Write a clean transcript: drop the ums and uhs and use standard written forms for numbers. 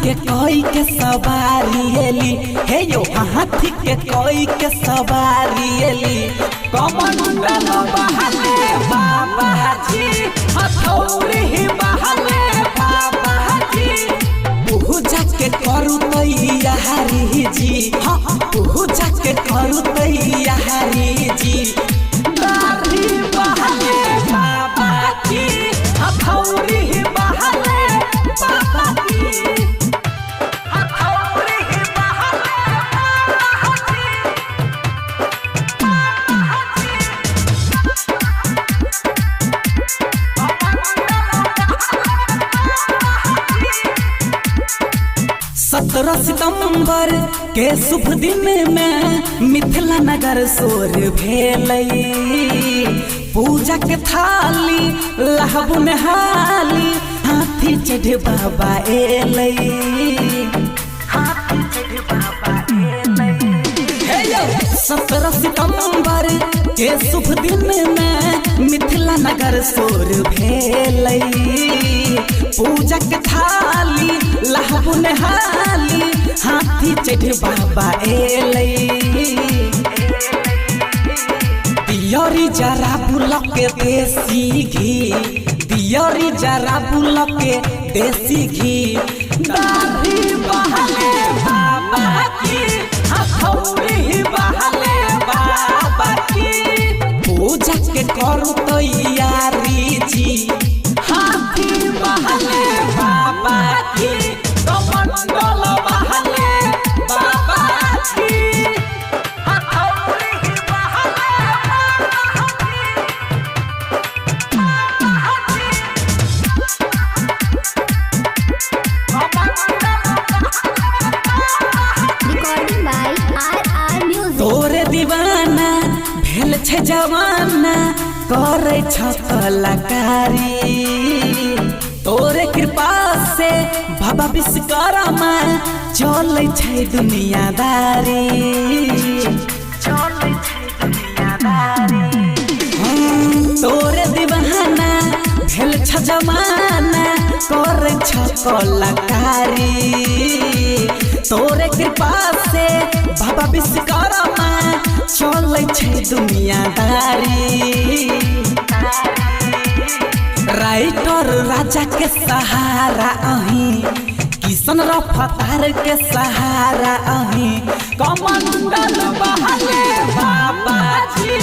के कोई के सवारी एली हे यो हाथी के कोई के सवारी एली कमंडल बहाले बाबा जी हथौड़ी बहाले बाबा जी पूजा के करू तैयारी जी हाँ पूजा के करू तैयारी जी दाढ़ी बहाले बाबा जी हथौड़ी बहाले बाबा जी हथौड़ी बहाले बाबा जी 17 सितंबर के शुभ दिन में मिथिला नगर सोर भेलई पूजा के थाली लहबु नहाली हाथी चढ़ बाबा एलई हाथी चढ़ बाबा एलई 17 सितंबर के शुभ दिन में मिथिला नगर सोर भेलई पूजा के थाली लहबु नहाली हाथी चढ़ बाबा एलई दियोरी जरा बुलके देसी घी दियोरी जरा बुलके देसी घी दाढ़ी बहाले बाबा की हथौड़ी बहाले बाबा की पूजा के करू तैयारी जी हाथी बहाले बाबा की कमंडल बहाले बाबा की हथौड़ी बहाले बाबा Recording by RR Music. तोरे दीवाना भेल छे जवाना करे छ कलाकारी तोरे कृपा से बाबा विश्वकर्मा चले छै दुनियादारी चले छै दुनियादारी तोरे दीवाना भेल छ जवाना करे छ कलाकारी तोरे कृपा से बाबा विश्वकर्मा चले छै दुनियादारी राइटर राजा के सहारा अही किशन रफ्तार के सहारा अही कमंडल बहाले बाबा जी